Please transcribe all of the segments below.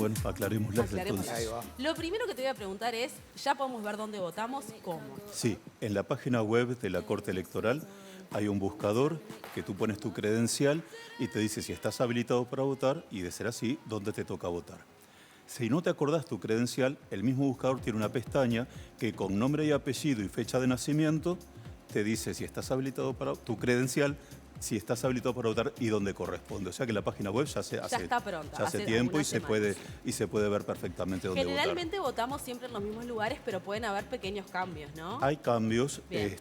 Bueno, aclarémoslas Aclarémoslas. entonces. Ahí va. Lo primero que te voy a preguntar es, ¿ya podemos ver dónde votamos? ¿Cómo? Sí, en la página web de la Corte Electoral hay un buscador que tú pones tu credencial y te dice si estás habilitado para votar y, de ser así, dónde te toca votar. Si no te acordás tu credencial, el mismo buscador tiene una pestaña que con nombre y apellido y fecha de nacimiento te dice si estás habilitado para tu credencial, si estás habilitado para votar y dónde corresponde. O sea que la página web ya está pronta, ya hace hace tiempo y algunas se puede ver perfectamente dónde votar. Generalmente votamos siempre en los mismos lugares, pero pueden haber pequeños cambios, ¿no? Hay cambios. Bien.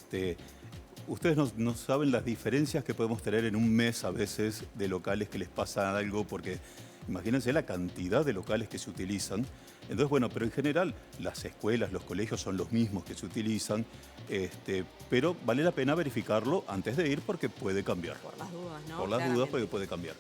Ustedes no saben las diferencias que podemos tener en un mes a veces de locales que les pasa algo, porque imagínense la cantidad de locales que se utilizan. Entonces, bueno, pero en general las escuelas, los colegios son los mismos que se utilizan, pero vale la pena verificarlo antes de ir porque puede cambiar. Por las dudas, ¿no? Por las dudas Claramente. porque puede cambiar.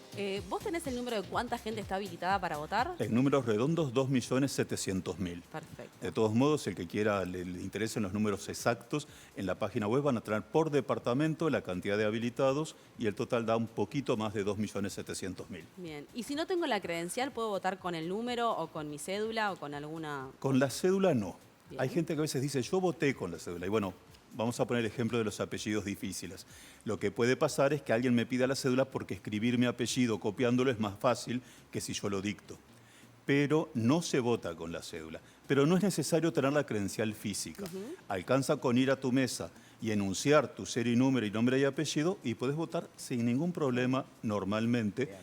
¿Vos tenés el número de cuánta gente está habilitada para votar? En números redondos, 2.700.000. Perfecto. De todos modos, el que quiera, le interesen los números exactos, en la página web van a traer por departamento la cantidad de habilitados y el total da un poquito más de 2.700.000. Bien. Y si no tengo la credencial, ¿puedo votar con el número o con mi cédula o con alguna...? Con la cédula no. Bien. Hay gente que a veces dice, yo voté con la cédula. Y bueno, vamos a poner el ejemplo de los apellidos difíciles. Lo que puede pasar es que alguien me pida la cédula porque escribir mi apellido copiándolo es más fácil que si yo lo dicto. Pero no se vota con la cédula. Pero no es necesario tener la credencial física. Alcanza con ir a tu mesa y enunciar tu serie y número y nombre y apellido y puedes votar sin ningún problema normalmente. Bien.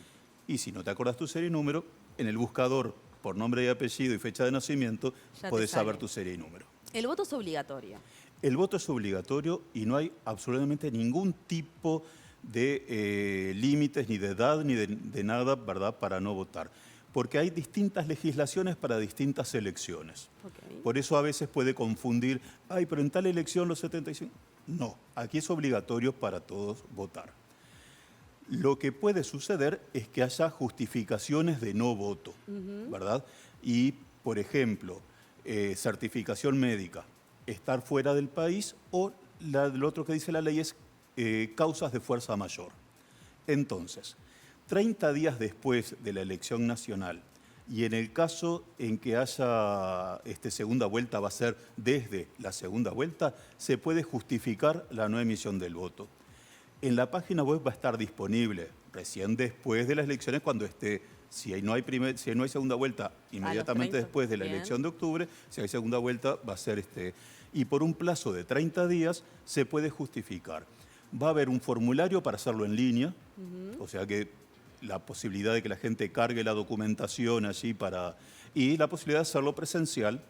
Y si no te acuerdas tu serie y número, en el buscador por nombre y apellido y fecha de nacimiento Ya te podés saber sale. tu serie y número. El voto es obligatorio. El voto es obligatorio y no hay absolutamente ningún tipo de límites, ni de edad, ni de nada, ¿verdad?, para no votar. Porque hay distintas legislaciones para distintas elecciones. Ok. Por eso a veces puede confundir, ay, pero en tal elección los 75... No, aquí es obligatorio para todos votar. Lo que puede suceder es que haya justificaciones de no voto, ¿verdad? Y, por ejemplo, certificación médica, estar fuera del país o lo otro que dice la ley es causas de fuerza mayor. Entonces, 30 días después de la elección nacional y en el caso en que haya segunda vuelta, va a ser desde la segunda vuelta, se puede justificar la no emisión del voto. En la página web va a estar disponible recién después de las elecciones, cuando esté, si no hay segunda vuelta, inmediatamente 30, después de la bien. elección de octubre, si hay segunda vuelta, va a ser y por un plazo de 30 días se puede justificar. Va a haber un formulario para hacerlo en línea, o sea que la posibilidad de que la gente cargue la documentación allí y la posibilidad de hacerlo presencial.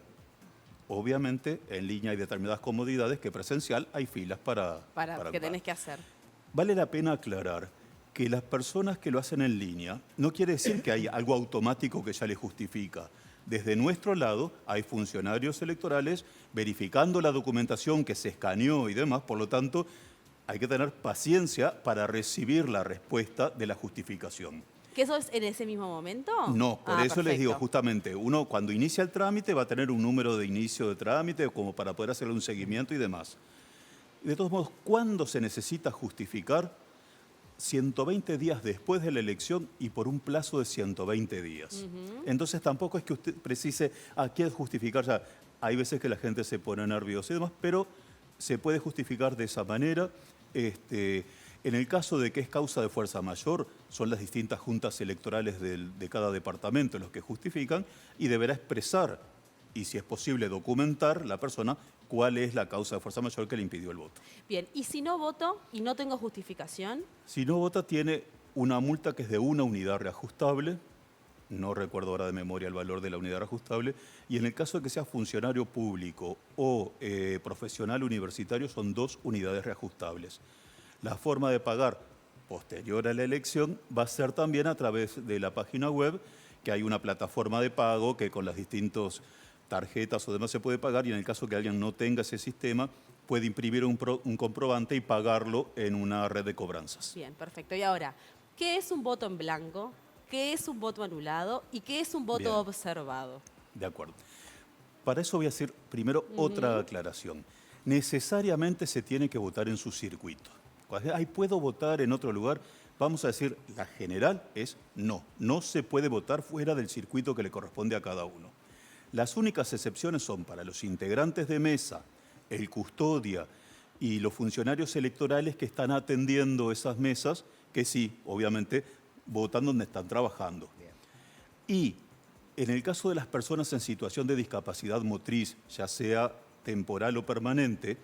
Obviamente, en línea hay determinadas comodidades que presencial hay filas para Que tenés que hacer. Vale la pena aclarar que las personas que lo hacen en línea no quiere decir que hay algo automático que ya les justifica. Desde nuestro lado hay funcionarios electorales verificando la documentación que se escaneó y demás, por lo tanto hay que tener paciencia para recibir la respuesta de la justificación. ¿Que eso es en ese mismo momento? No, por eso les digo, perfecto. justamente, uno cuando inicia el trámite va a tener un número de inicio de trámite como para poder hacerle un seguimiento y demás. De todos modos, ¿cuándo se necesita justificar? 120 días después de la elección y por un plazo de 120 días. Entonces tampoco es que usted precise, quiero justificar ya. Hay veces que la gente se pone nerviosa y demás, pero se puede justificar de esa manera. En el caso de que es causa de fuerza mayor, son las distintas juntas electorales de cada departamento los que justifican y deberá expresar, y si es posible documentar, la persona cuál es la causa de fuerza mayor que le impidió el voto. Bien, y si no voto y no tengo justificación, Si no vota, tiene una multa que es de 1 unidad reajustable, no recuerdo ahora de memoria el valor de la unidad reajustable, y en el caso de que sea funcionario público o profesional universitario son 2 unidades reajustables. La forma de pagar posterior a la elección va a ser también a través de la página web, que hay una plataforma de pago que con las distintas tarjetas o demás se puede pagar, y en el caso que alguien no tenga ese sistema, puede imprimir un comprobante y pagarlo en una red de cobranzas. bien, perfecto. Y ahora, ¿qué es un voto en blanco? ¿Qué es un voto anulado? ¿Y qué es un voto Bien. observado? De acuerdo. Para eso voy a hacer primero otra aclaración. Necesariamente se tiene que votar en su circuito. Ahí puedo votar en otro lugar. Vamos a decir, la general es no. No se puede votar fuera del circuito que le corresponde a cada uno. Las únicas excepciones son para los integrantes de mesa, el custodia y los funcionarios electorales que están atendiendo esas mesas, que sí, obviamente, votan donde están trabajando. Y en el caso de las personas en situación de discapacidad motriz, ya sea temporal o permanente,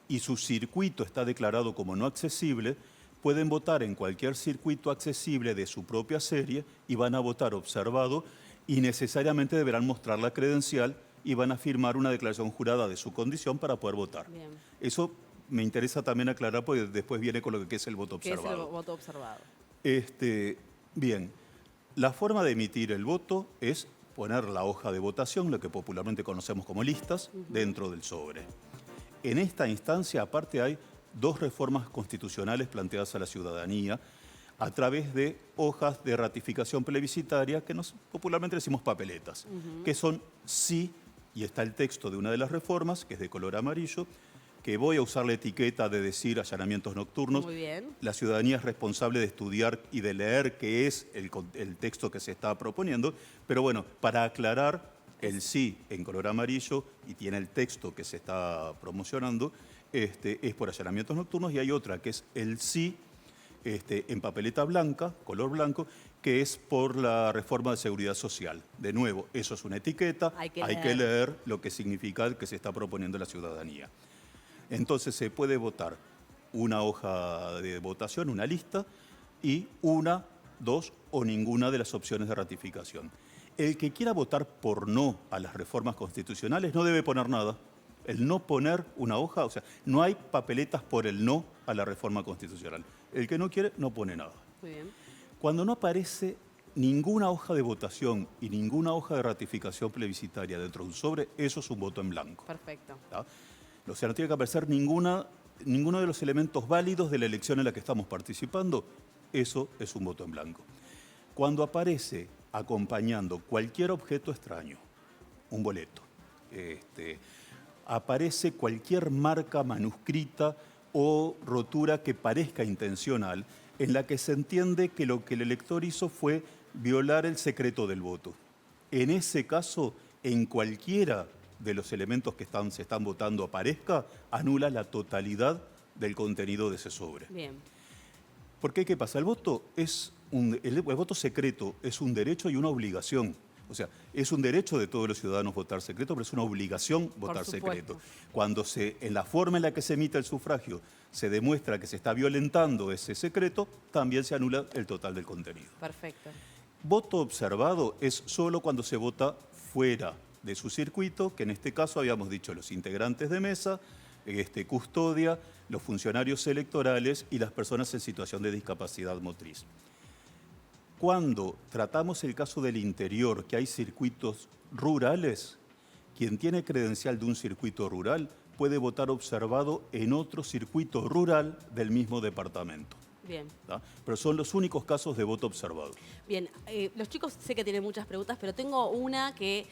y su circuito está declarado como no accesible, pueden votar en cualquier circuito accesible de su propia serie y van a votar observado y necesariamente deberán mostrar la credencial y van a firmar una declaración jurada de su condición para poder votar. Bien. Eso me interesa también aclarar porque después viene con lo que es el voto ¿Qué es observado. el voto observado? Bien, la forma de emitir el voto es poner la hoja de votación, lo que popularmente conocemos como listas, dentro del sobre. En esta instancia, aparte, hay dos reformas constitucionales planteadas a la ciudadanía a través de hojas de ratificación plebiscitaria, que popularmente decimos papeletas, que son sí, y está el texto de una de las reformas, que es de color amarillo, que voy a usar la etiqueta de decir allanamientos nocturnos. Muy bien. La ciudadanía es responsable de estudiar y de leer qué es el texto que se está proponiendo, pero bueno, para aclarar, el sí en color amarillo y tiene el texto que se está promocionando, es por allanamientos nocturnos, y hay otra que es el sí en papeleta blanca, color blanco, que es por la reforma de seguridad social. De nuevo, eso es una etiqueta, hay que leer lo que significa que se está proponiendo la ciudadanía. Entonces se puede votar una hoja de votación, una lista, y una, dos o ninguna de las opciones de ratificación. El que quiera votar por no a las reformas constitucionales no debe poner nada. El no poner una hoja, o sea, no hay papeletas por el no a la reforma constitucional. El que no quiere, no pone nada. Muy bien. Cuando no aparece ninguna hoja de votación y ninguna hoja de ratificación plebiscitaria dentro de un sobre, eso es un voto en blanco. Perfecto. ¿Tá? O sea, no tiene que aparecer ninguno de los elementos válidos de la elección en la que estamos participando, eso es un voto en blanco. Cuando aparece acompañando cualquier objeto extraño, un boleto, aparece cualquier marca manuscrita o rotura que parezca intencional, en la que se entiende que lo que el elector hizo fue violar el secreto del voto. En ese caso, en cualquiera de los elementos que se están votando aparezca, anula la totalidad del contenido de ese sobre. Bien. Porque, ¿qué pasa? El voto secreto es un derecho y una obligación. O sea, es un derecho de todos los ciudadanos votar secreto, pero es una obligación votar secreto. Cuando en la forma en la que se emite el sufragio se demuestra que se está violentando ese secreto, también se anula el total del contenido. Perfecto. Voto observado es solo cuando se vota fuera de su circuito, que en este caso habíamos dicho los integrantes de mesa, custodia, los funcionarios electorales y las personas en situación de discapacidad motriz. Cuando tratamos el caso del interior, que hay circuitos rurales, quien tiene credencial de un circuito rural puede votar observado en otro circuito rural del mismo departamento. Bien. ¿Tá? Pero son los únicos casos de voto observado. Bien, los chicos sé que tienen muchas preguntas, pero tengo una que,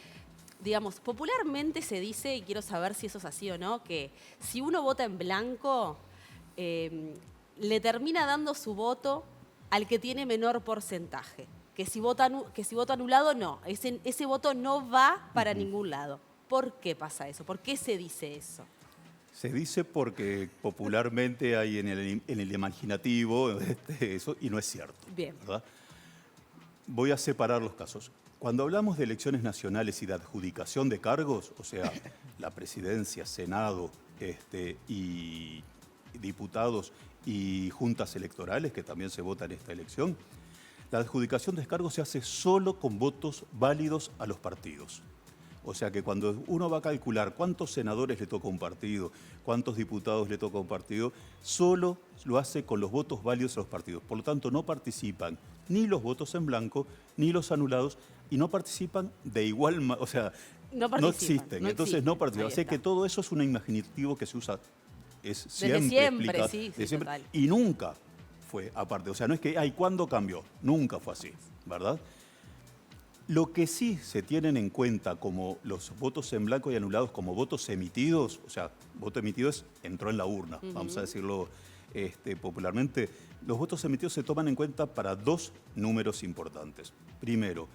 digamos, popularmente se dice, y quiero saber si eso es así o no, que si uno vota en blanco, le termina dando su voto al que tiene menor porcentaje. Que si vota anulado, no. Ese voto no va para ningún lado. ¿Por qué pasa eso? ¿Por qué se dice eso? Se dice porque popularmente hay en el imaginativo eso, y no es cierto. Bien. ¿Verdad? Voy a separar los casos. Cuando hablamos de elecciones nacionales y de adjudicación de cargos, o sea, la presidencia, Senado y diputados y juntas electorales, que también se vota en esta elección, la adjudicación de cargos se hace solo con votos válidos a los partidos. O sea que cuando uno va a calcular cuántos senadores le toca a un partido, cuántos diputados le toca a un partido, solo lo hace con los votos válidos a los partidos. Por lo tanto, no participan ni los votos en blanco, ni los anulados, y no participan de igual manera, o sea, no existen. Entonces no participan. Así que todo eso es un imaginativo que se usa, es siempre, sí, siempre, total. y nunca fue aparte. O sea, no es que, ¿cuándo cambió? Nunca fue así, ¿verdad? Lo que sí se tienen en cuenta como los votos en blanco y anulados como votos emitidos, o sea, voto emitido entró en la urna, vamos a decirlo popularmente, los votos emitidos se toman en cuenta para dos números importantes. Primero,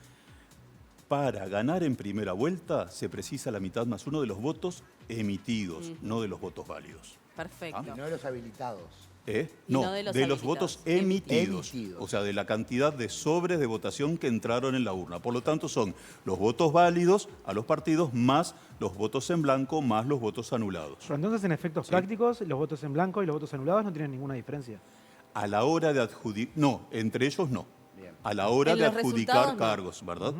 para ganar en primera vuelta se precisa la mitad más uno de los votos emitidos, no de los votos válidos. Perfecto. Y no de los habilitados. ¿Eh? Y No, no de los de los habilitados, votos emitidos. emitidos. O sea, de la cantidad de sobres de votación que entraron en la urna. Por lo tanto, son los votos válidos a los partidos más los votos en blanco más los votos anulados. Pero entonces, en efectos prácticos, los votos en blanco y los votos anulados no tienen ninguna diferencia. A la hora de adjudicar... No, entre ellos no. Bien. A la hora En de los adjudicar resultados, no. cargos, ¿verdad?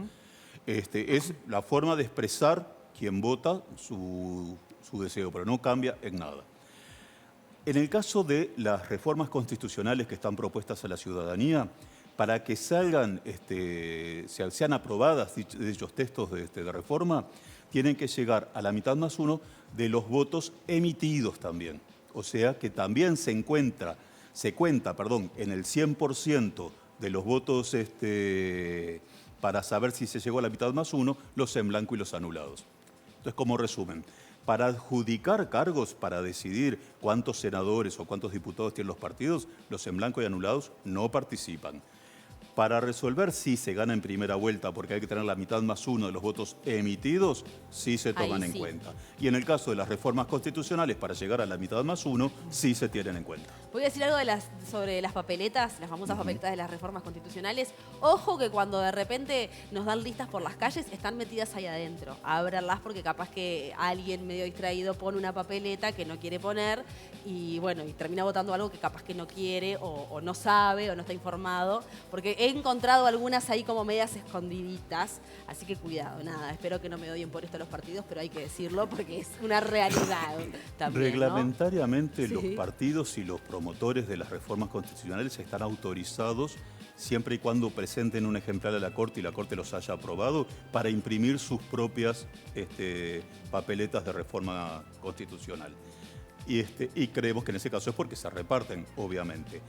Es la forma de expresar quien vota su deseo, pero no cambia en nada. En el caso de las reformas constitucionales que están propuestas a la ciudadanía, para que salgan, sean aprobadas dichos textos de reforma, tienen que llegar a la mitad más uno de los votos emitidos también. O sea que también se cuenta en el 100% de los votos para saber si se llegó a la mitad más uno, los en blanco y los anulados. Entonces, como resumen, para adjudicar cargos, para decidir cuántos senadores o cuántos diputados tienen los partidos, los en blanco y anulados no participan. Para resolver si se gana en primera vuelta, porque hay que tener la mitad más uno de los votos emitidos, sí se toman Ahí en sí. cuenta. Y en el caso de las reformas constitucionales, para llegar a la mitad más uno, sí se tienen en cuenta. Voy a decir algo sobre las papeletas, las famosas papeletas de las reformas constitucionales. Ojo que cuando de repente nos dan listas por las calles, están metidas ahí adentro. Ábranlas porque capaz que alguien medio distraído pone una papeleta que no quiere poner y bueno, y termina votando algo que capaz que no quiere o no sabe o no está informado. Porque he encontrado algunas ahí como medias escondiditas, así que cuidado, nada. Espero que no me odien por esto los partidos, pero hay que decirlo porque es una realidad también, ¿no? Reglamentariamente, Sí. los partidos y los promotores de las reformas constitucionales están autorizados, siempre y cuando presenten un ejemplar a la Corte y la Corte los haya aprobado, para imprimir sus propias papeletas de reforma constitucional. Y creemos que en ese caso es porque se reparten, obviamente.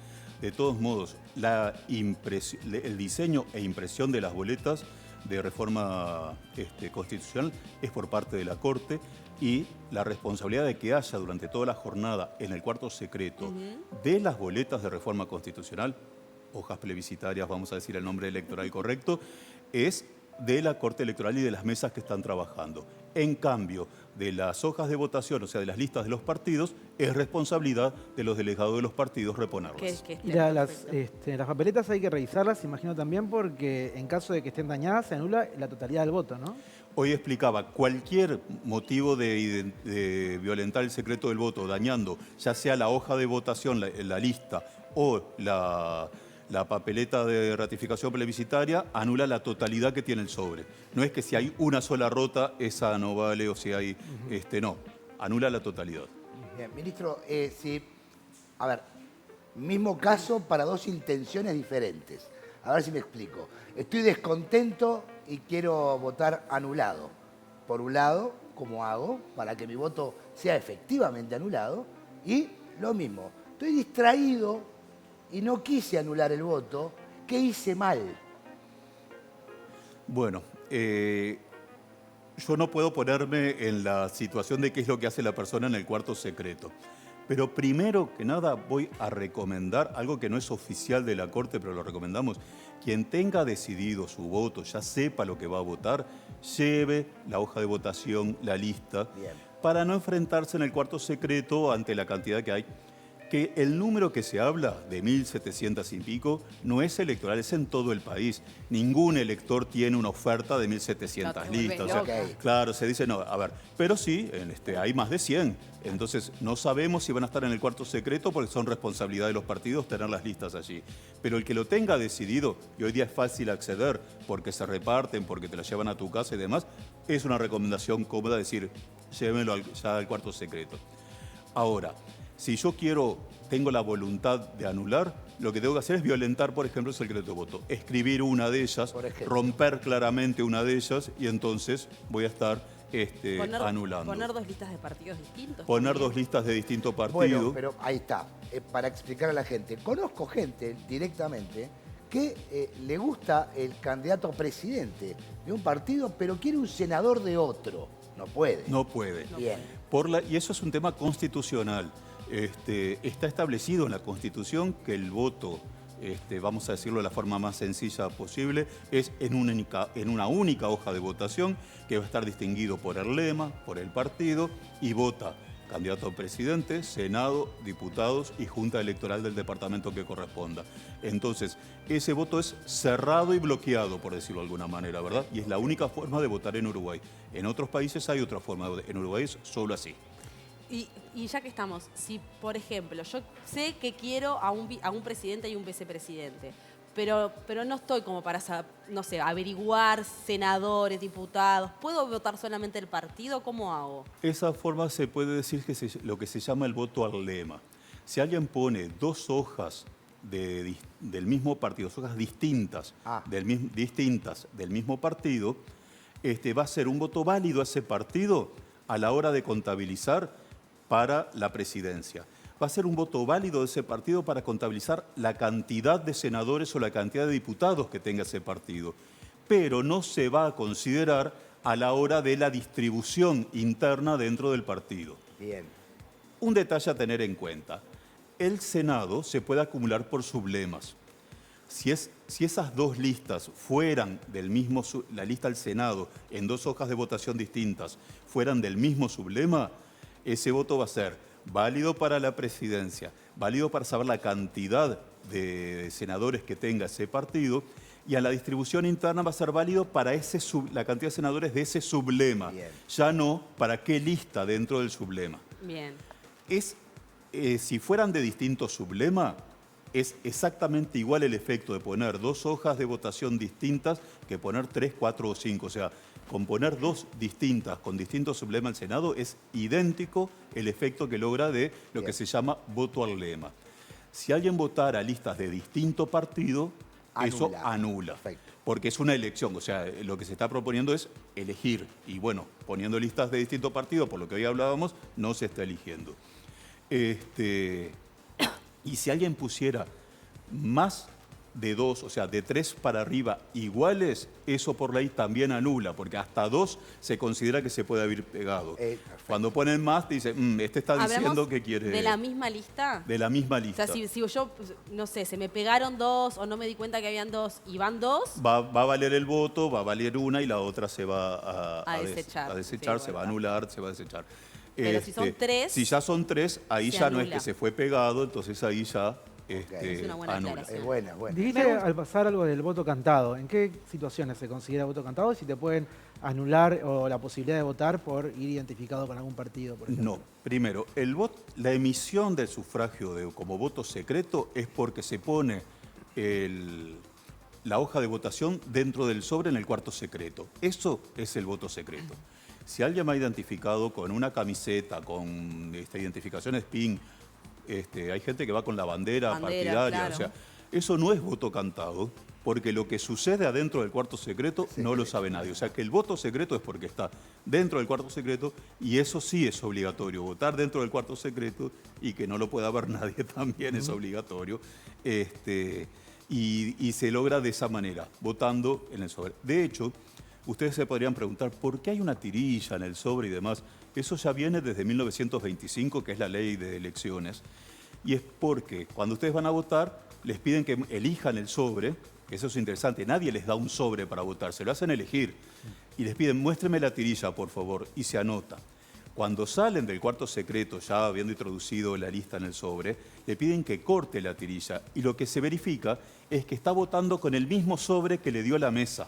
De todos modos, el diseño e impresión de las boletas de reforma constitucional es por parte de la Corte, y la responsabilidad de que haya durante toda la jornada en el cuarto secreto de las boletas de reforma constitucional, hojas plebiscitarias, vamos a decir el nombre electoral correcto, es de la Corte Electoral y de las mesas que están trabajando. En cambio, de las hojas de votación, o sea, de las listas de los partidos, es responsabilidad de los delegados de los partidos reponerlas. Y las papeletas hay que revisarlas, imagino también, porque en caso de que estén dañadas se anula la totalidad del voto, ¿no? Hoy explicaba, cualquier motivo de violentar el secreto del voto, dañando ya sea la hoja de votación, la lista o la papeleta de ratificación plebiscitaria, anula la totalidad que tiene el sobre. No es que si hay una sola rota, esa no vale, o si hay... no, anula la totalidad. Bien, ministro, a ver, mismo caso para dos intenciones diferentes. A ver si me explico. Estoy descontento y quiero votar anulado. Por un lado, ¿cómo hago para que mi voto sea efectivamente anulado? Y lo mismo, estoy distraído y no quise anular el voto. ¿Qué hice mal? Bueno, yo no puedo ponerme en la situación de qué es lo que hace la persona en el cuarto secreto. Pero primero que nada voy a recomendar algo que no es oficial de la Corte, pero lo recomendamos. Quien tenga decidido su voto, ya sepa lo que va a votar, lleve la hoja de votación, la lista, para no enfrentarse en el cuarto secreto ante la cantidad que hay. Que el número que se habla, de 1.700 y pico, no es electoral, es en todo el país. Ningún elector tiene una oferta de 1.700 listas. O sea, claro, se dice, no, a ver, pero sí, hay más de 100. Entonces, no sabemos si van a estar en el cuarto secreto porque son responsabilidad de los partidos tener las listas allí. Pero el que lo tenga decidido, y hoy día es fácil acceder porque se reparten, porque te la llevan a tu casa y demás, es una recomendación cómoda decir, llévenlo ya al cuarto secreto. Ahora, si yo tengo la voluntad de anular, lo que tengo que hacer es violentar, por ejemplo, el secreto de voto. Escribir una de ellas, romper claramente una de ellas, y entonces voy a estar anulando. Poner dos listas de partidos distintos. Poner dos listas de distinto partido. Bueno, pero ahí está, para explicar a la gente. Conozco gente directamente que le gusta el candidato a presidente de un partido, pero quiere un senador de otro. No puede. No puede. Bien. Y eso es un tema constitucional. Está establecido en la Constitución que el voto, vamos a decirlo de la forma más sencilla posible, es en una única hoja de votación que va a estar distinguido por el lema, por el partido, y vota candidato a presidente, Senado, diputados y Junta Electoral del departamento que corresponda. Entonces, ese voto es cerrado y bloqueado, por decirlo de alguna manera, ¿verdad? Y es la única forma de votar en Uruguay. En otros países hay otra forma, en Uruguay es solo así. Y ya que estamos, si por ejemplo, yo sé que quiero a un presidente y un vicepresidente, pero no estoy como para, no sé, averiguar senadores, diputados. ¿Puedo votar solamente el partido? ¿Cómo hago? Esa forma se puede decir que lo que se llama el voto al lema. Si alguien pone dos hojas del mismo partido, dos hojas distintas, distintas del mismo partido, va a ser un voto válido a ese partido a la hora de contabilizar para la presidencia. Va a ser un voto válido de ese partido para contabilizar la cantidad de senadores o la cantidad de diputados que tenga ese partido. Pero no se va a considerar a la hora de la distribución interna dentro del partido. Bien. Un detalle a tener en cuenta. El Senado se puede acumular por sublemas. Si esas dos listas fueran del mismo, la lista del Senado en dos hojas de votación distintas, fueran del mismo sublema, ese voto va a ser válido para la presidencia, válido para saber la cantidad de senadores que tenga ese partido, y a la distribución interna va a ser válido para la cantidad de senadores de ese sublema, Bien. ya no para qué lista dentro del sublema. Bien. Si fueran de distintos sublemas, es exactamente igual el efecto de poner dos hojas de votación distintas que poner 3, 4 o 5. O sea, con poner dos distintas con distintos sublemas al Senado es idéntico el efecto que logra de lo Bien. que se llama voto al lema. Si alguien votara listas de distinto partido, eso anula. Perfecto. Porque es una elección, o sea, lo que se está proponiendo es elegir. Y bueno, poniendo listas de distinto partido, por lo que hoy hablábamos, no se está eligiendo. Y si alguien pusiera más de dos, o sea, de 3 para arriba iguales, eso por ley también anula, porque hasta 2 se considera que se puede haber pegado. Cuando ponen más, te dicen, este está diciendo que quiere... ¿De la misma lista? De la misma lista. O sea, si yo, no sé, se me pegaron 2 o no me di cuenta que habían 2 y van 2... Va a valer el voto, va a valer una y la otra se va a desechar, sí, se va a anular, se va a desechar. Pero si son 3... Si ya son 3, ahí se ya no es anula. que se fue pegado, entonces ahí ya Es una buena anula. aclaración. Es buena, buena. Dijiste al pasar algo del voto cantado. ¿En qué situaciones se considera voto cantado? Y si te pueden anular o la posibilidad de votar por ir identificado con algún partido, por ejemplo. No. Primero, la emisión del sufragio como voto secreto es porque se pone la hoja de votación dentro del sobre en el cuarto secreto. Eso es el voto secreto. Si alguien me ha identificado con una camiseta, con identificaciones PIN, hay gente que va con la bandera partidaria, claro. o sea, eso no es voto cantado, porque lo que sucede adentro del cuarto secreto no lo sabe nadie. O sea, que el voto secreto es porque está dentro del cuarto secreto, y eso sí es obligatorio, votar dentro del cuarto secreto, y que no lo pueda ver nadie también es obligatorio, y se logra de esa manera, votando en el sobre. De hecho, ustedes se podrían preguntar, ¿por qué hay una tirilla en el sobre y demás? Eso ya viene desde 1925, que es la ley de elecciones, y es porque cuando ustedes van a votar, les piden que elijan el sobre, que eso es interesante, nadie les da un sobre para votar, se lo hacen elegir, y les piden, muéstreme la tirilla, por favor, y se anota. Cuando salen del cuarto secreto, ya habiendo introducido la lista en el sobre, le piden que corte la tirilla, y lo que se verifica es que está votando con el mismo sobre que le dio la mesa.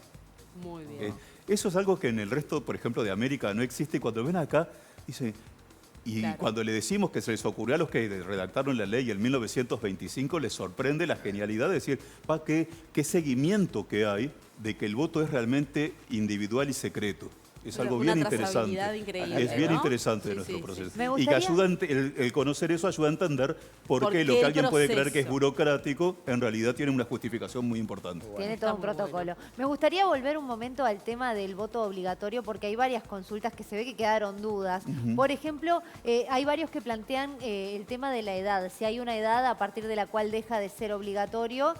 Muy bien. Eso es algo que en el resto, por ejemplo, de América no existe. Cuando ven acá, dicen... Y Claro. cuando le decimos que se les ocurrió a los que redactaron la ley en 1925, les sorprende la genialidad de decir, qué seguimiento que hay de que el voto es realmente individual y secreto. Es algo Una bien interesante. trazabilidad increíble, Es bien ¿no? interesante Sí, nuestro sí, proceso. sí. Me Y que gustaría- ayuda, el conocer eso ayuda a entender por qué lo qué que el alguien puede creer que es proceso. burocrático, en realidad tiene una justificación muy importante. Tiene Está todo un muy protocolo. bueno. Me gustaría volver un momento al tema del voto obligatorio porque hay varias consultas que se ve que quedaron dudas. Por ejemplo, hay varios que plantean el tema de la edad. Si hay una edad a partir de la cual deja de ser obligatorio,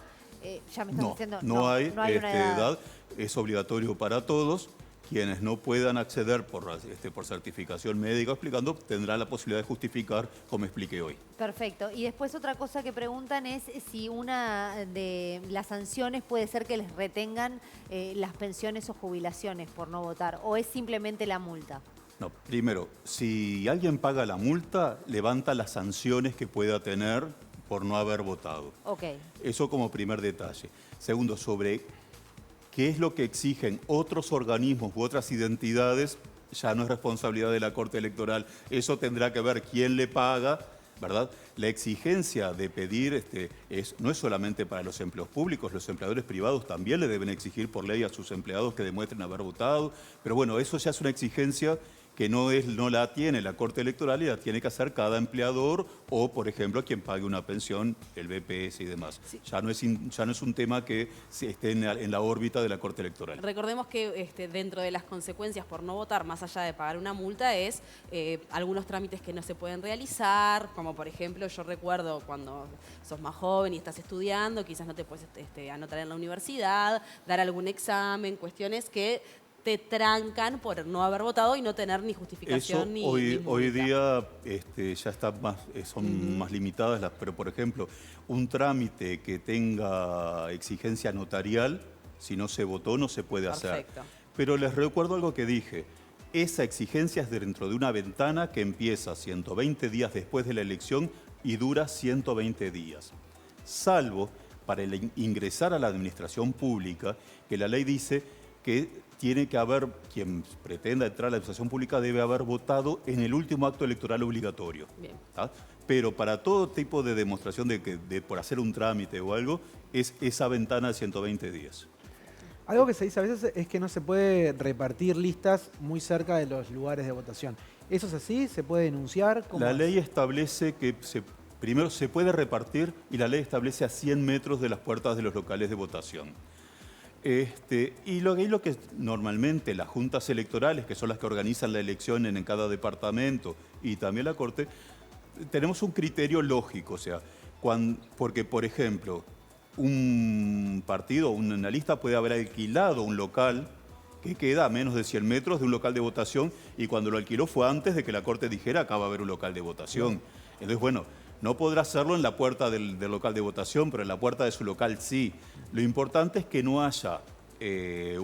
ya me están diciendo no hay una edad, es obligatorio para todos. Quienes no puedan acceder por certificación médica, explicando, tendrán la posibilidad de justificar, como expliqué hoy. Perfecto. Y después otra cosa que preguntan es si una de las sanciones puede ser que les retengan las pensiones o jubilaciones por no votar, o es simplemente la multa. No, primero, si alguien paga la multa, levanta las sanciones que pueda tener por no haber votado. Ok. Eso como primer detalle. Segundo, sobre qué es lo que exigen otros organismos u otras identidades, ya no es responsabilidad de la Corte Electoral. Eso tendrá que ver quién le paga, ¿verdad? La exigencia de pedir no es solamente para los empleos públicos, los empleadores privados también le deben exigir por ley a sus empleados que demuestren haber votado. Pero bueno, eso ya es una exigencia que no la tiene la Corte Electoral y la tiene que hacer cada empleador o, por ejemplo, quien pague una pensión, el BPS y demás. Sí. Ya no es un tema que esté en la órbita de la Corte Electoral. Recordemos que dentro de las consecuencias por no votar, más allá de pagar una multa, es algunos trámites que no se pueden realizar, como por ejemplo, yo recuerdo cuando sos más joven y estás estudiando, quizás no te puedes anotar en la universidad, dar algún examen, cuestiones que te trancan por no haber votado y no tener ni justificación Eso ni hoy día ya está son más limitadas, pero por ejemplo, un trámite que tenga exigencia notarial, si no se votó, no se puede hacer. Pero les recuerdo algo que dije. Esa exigencia es dentro de una ventana que empieza 120 días después de la elección y dura 120 días. Salvo para ingresar a la administración pública, que la ley dice que tiene que haber, quien pretenda entrar a la administración pública debe haber votado en el último acto electoral obligatorio. ¿Tá? Pero para todo tipo de demostración por hacer un trámite o algo, es esa ventana de 120 días. Algo que se dice a veces es que no se puede repartir listas muy cerca de los lugares de votación. ¿Eso es así? ¿Se puede denunciar? La ley establece que primero se puede repartir y la ley establece a 100 metros de las puertas de los locales de votación. Y lo que normalmente las juntas electorales, que son las que organizan la elección en cada departamento y también la Corte, tenemos un criterio lógico, o sea, porque por ejemplo, un partido o una lista puede haber alquilado un local que queda a menos de 100 metros de un local de votación y cuando lo alquiló fue antes de que la Corte dijera acá va a haber un local de votación. Entonces, bueno, no podrá hacerlo en la puerta del local de votación, pero en la puerta de su local sí. Lo importante es que no haya que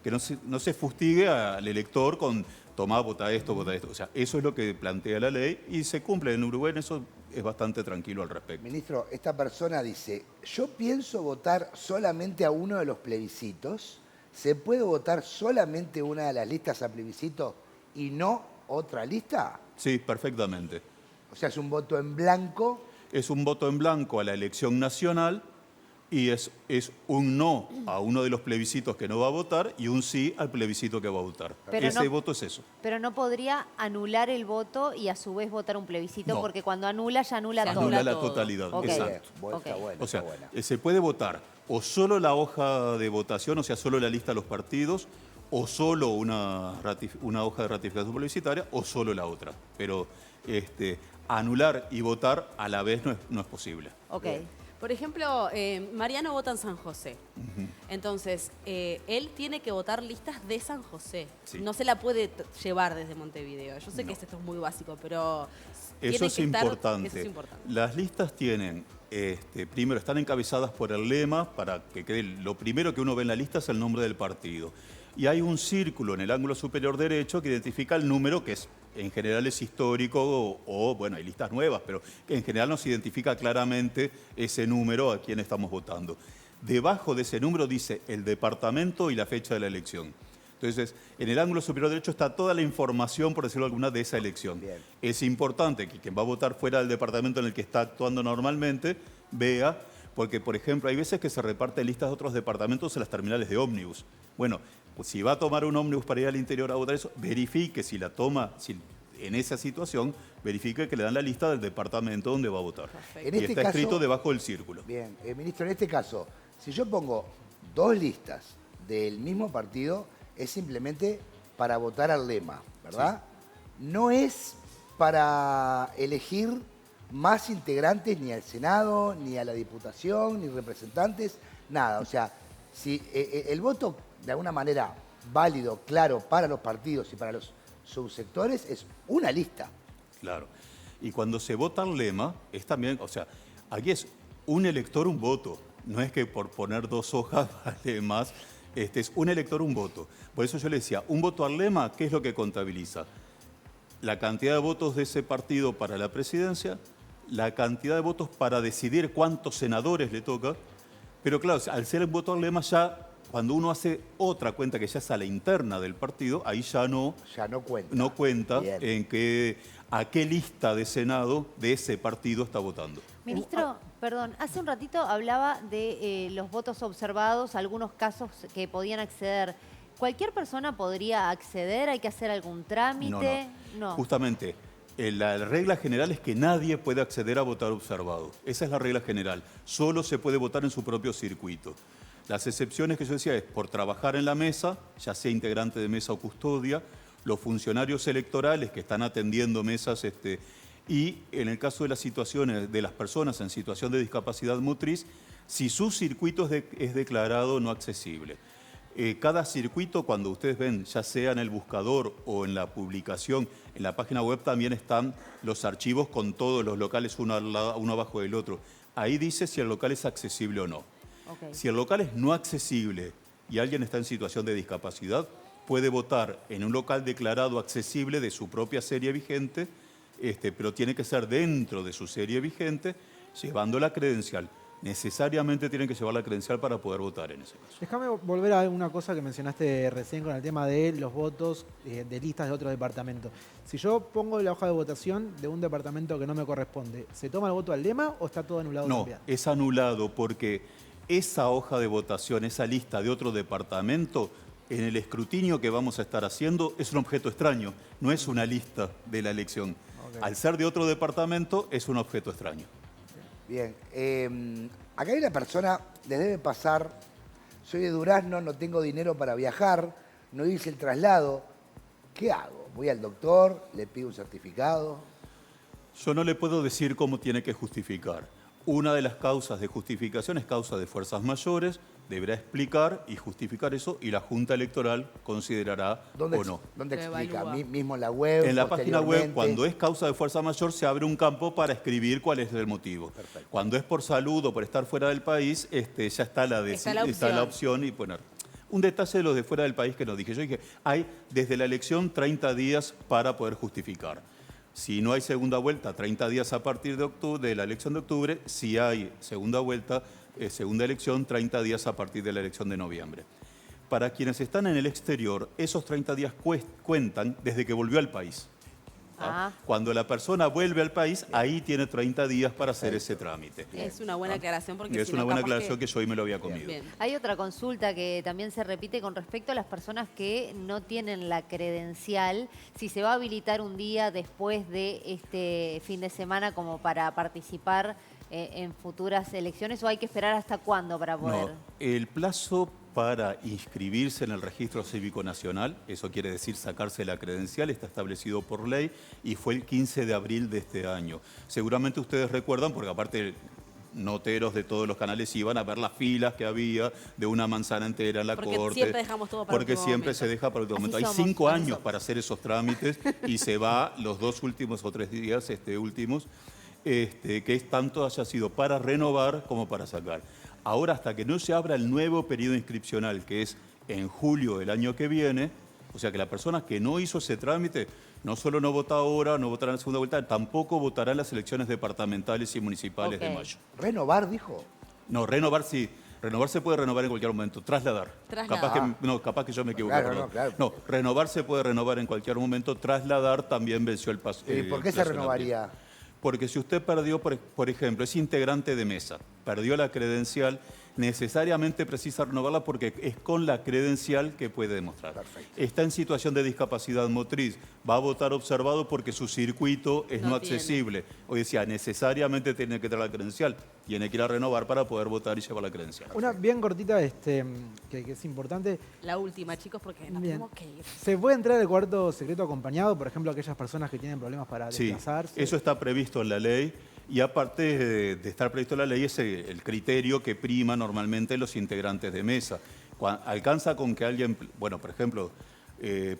no se fustigue al elector con tomá, vota esto, vota esto. O sea, eso es lo que plantea la ley y se cumple. En Uruguay eso es bastante tranquilo al respecto. Ministro, esta persona dice, yo pienso votar solamente a uno de los plebiscitos. ¿Se puede votar solamente una de las listas a plebiscito y no otra lista? Sí, perfectamente. O sea, es un voto en blanco. Es un voto en blanco a la elección nacional y es un no a uno de los plebiscitos que no va a votar y un sí al plebiscito que va a votar. Ese voto es eso. Pero no podría anular el voto y a su vez votar un plebiscito, porque cuando anula ya anula todo. Anula la totalidad, exacto. O sea, se puede votar o solo la hoja de votación, o sea, solo la lista de los partidos, o solo una hoja de ratificación plebiscitaria, o solo la otra. Pero anular y votar a la vez no es posible. Ok. Por ejemplo, Mariano vota en San José. Entonces, él tiene que votar listas de San José. Sí. No se la puede llevar desde Montevideo. Yo sé que esto es muy básico, pero eso es importante. Las listas tienen, primero, están encabezadas por el lema, para que quede, lo primero que uno ve en la lista es el nombre del partido. Y hay un círculo en el ángulo superior derecho que identifica el número, que en general es histórico o, bueno, hay listas nuevas, pero que en general nos identifica claramente ese número a quien estamos votando. Debajo de ese número dice el departamento y la fecha de la elección. Entonces, en el ángulo superior derecho está toda la información, por decirlo alguna, de esa elección. Bien. Es importante que quien va a votar fuera del departamento en el que está actuando normalmente vea, porque, por ejemplo, hay veces que se reparten listas de otros departamentos en las terminales de ómnibus. Bueno, pues si va a tomar un ómnibus para ir al interior a votar eso, verifique si la toma, en esa situación, verifique que le dan la lista del departamento donde va a votar. Y está escrito debajo del círculo. Bien, ministro, en este caso, si yo pongo dos listas del mismo partido, es simplemente para votar al lema, ¿verdad? Sí. No es para elegir más integrantes ni al Senado, ni a la Diputación, ni representantes, nada. O sea, si el voto de alguna manera válido, claro, para los partidos y para los subsectores, es una lista. Claro. Y cuando se vota el lema, es también, o sea, aquí es un elector, un voto. No es que por poner 2 hojas vale más. Es un elector, un voto. Por eso yo le decía, un voto al lema, ¿qué es lo que contabiliza? La cantidad de votos de ese partido para la presidencia, la cantidad de votos para decidir cuántos senadores le toca. Pero claro, al ser el voto al lema ya, cuando uno hace otra cuenta que ya es a la interna del partido, ahí ya no cuenta. no cuenta Bien. a qué lista de Senado de ese partido está votando. Ministro, perdón, hace un ratito hablaba de los votos observados, algunos casos que podían acceder. ¿Cualquier persona podría acceder? ¿Hay que hacer algún trámite? No. Justamente, la regla general es que nadie puede acceder a votar observado. Esa es la regla general. Solo se puede votar en su propio circuito. Las excepciones que yo decía es por trabajar en la mesa, ya sea integrante de mesa o custodia, los funcionarios electorales que están atendiendo mesas y en el caso de las situaciones de las personas en situación de discapacidad motriz, si su circuito es declarado no accesible. Cada circuito, cuando ustedes ven, ya sea en el buscador o en la publicación, en la página web también están los archivos con todos los locales uno abajo del otro. Ahí dice si el local es accesible o no. Okay. Si el local es no accesible y alguien está en situación de discapacidad, puede votar en un local declarado accesible de su propia serie vigente, pero tiene que ser dentro de su serie vigente, llevando la credencial. Necesariamente tienen que llevar la credencial para poder votar en ese caso. Déjame volver a una cosa que mencionaste recién con el tema de los votos de listas de otro departamento. Si yo pongo la hoja de votación de un departamento que no me corresponde, ¿se toma el voto al lema o está todo anulado? No, también? es anulado porque esa hoja de votación, esa lista de otro departamento, en el escrutinio que vamos a estar haciendo, es un objeto extraño, no es una lista de la elección. Okay. Al ser de otro departamento, es un objeto extraño. Bien, acá hay una persona, le debe pasar, soy de Durazno, no tengo dinero para viajar, no hice el traslado, ¿qué hago? Voy al doctor, le pido un certificado. Yo no le puedo decir cómo tiene que justificar. Una de las causas de justificación es causa de fuerzas mayores, deberá explicar y justificar eso y la Junta Electoral considerará o no. ¿Dónde Lo explica? evalúa. Mismo en la web. En la página web, posteriormente. cuando es causa de fuerza mayor, se abre un campo para escribir cuál es el motivo. Perfecto. Cuando es por salud o por estar fuera del país, ya está la opción y poner. Un detalle de los de fuera del país que nos dije. Yo dije, hay desde la elección 30 días para poder justificar. Si no hay segunda vuelta, 30 días a partir de la elección de octubre. Si hay segunda vuelta, segunda elección, 30 días a partir de la elección de noviembre. Para quienes están en el exterior, esos 30 días cuentan desde que volvió al país. Ah. Cuando la persona vuelve al país, ahí tiene 30 días para hacer ese trámite. Es una buena aclaración porque Es si una no, buena capaz aclaración que yo hoy me lo había comido. Bien. Hay otra consulta que también se repite con respecto a las personas que no tienen la credencial. Si se va a habilitar un día después de este fin de semana como para participar en futuras elecciones o hay que esperar hasta cuándo para poder... No, el plazo para inscribirse en el Registro Cívico Nacional, eso quiere decir sacarse la credencial, está establecido por ley y fue el 15 de abril de este año. Seguramente ustedes recuerdan, porque aparte noteros de todos los canales iban a ver las filas que había de una manzana entera en la Porque corte. siempre dejamos todo para Porque último siempre momento. se deja para el último Así momento. Hay somos, 5 así años somos. para hacer esos trámites y se va los 2 últimos o 3 días últimos, que es tanto haya sido para renovar como para sacar. Ahora, hasta que no se abra el nuevo periodo inscripcional, que es en julio del año que viene, o sea que la persona que no hizo ese trámite, no solo no vota ahora, no votará en la segunda vuelta, tampoco votará en las elecciones departamentales y municipales de Ok. mayo. ¿Renovar, dijo? No, renovar sí. Renovar se puede renovar en cualquier momento. Trasladar. Trasladar. Capaz que yo me equivoqué. Claro, perdón. no, claro. No, renovar se puede renovar en cualquier momento. Trasladar también venció el paso. ¿Por qué se renovaría? Porque si usted perdió, por ejemplo, es integrante de mesa, perdió la credencial, necesariamente precisa renovarla porque es con la credencial que puede demostrar. Perfecto. Está en situación de discapacidad motriz, va a votar observado porque su circuito es no No tiene. accesible. Hoy decía, necesariamente tiene que traer la credencial, tiene que ir a renovar para poder votar y llevar la credencial. Una bien cortita que es importante. La última, chicos, porque nos Bien. tenemos que ir. ¿Se puede entrar al cuarto secreto acompañado, por ejemplo, aquellas personas que tienen problemas para Sí, desplazarse? eso está previsto en la ley y aparte de estar previsto en la ley es el criterio que prima normalmente los integrantes de mesa. Alcanza con que alguien, bueno, por ejemplo,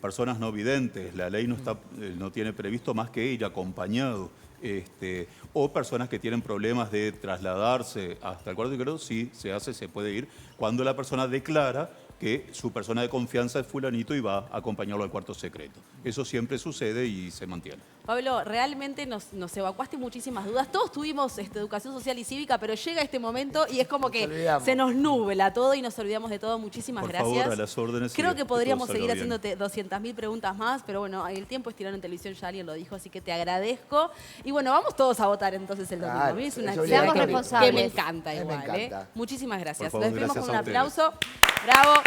personas no videntes, la ley no tiene previsto más que ir acompañado. O personas que tienen problemas de trasladarse hasta el cuarto secreto, sí se puede ir cuando la persona declara que su persona de confianza es fulanito y va a acompañarlo al cuarto secreto. Eso siempre sucede y se mantiene. Pablo, realmente nos evacuaste muchísimas dudas. Todos tuvimos educación social y cívica, pero llega este momento y es como que se nos nubla todo y nos olvidamos de todo. Muchísimas gracias. Por favor, a las órdenes. Creo que podríamos todo seguir salga bien. haciéndote 200.000 preguntas más, pero bueno, el tiempo es tirano en televisión, ya alguien lo dijo, así que te agradezco. Y bueno, vamos todos a votar entonces el domingo. A mí es una eso actividad Seamos que responsables. me encanta A mí me igual. encanta. Muchísimas gracias. Por favor, Lo despedimos gracias con un a ustedes. aplauso. Bravo.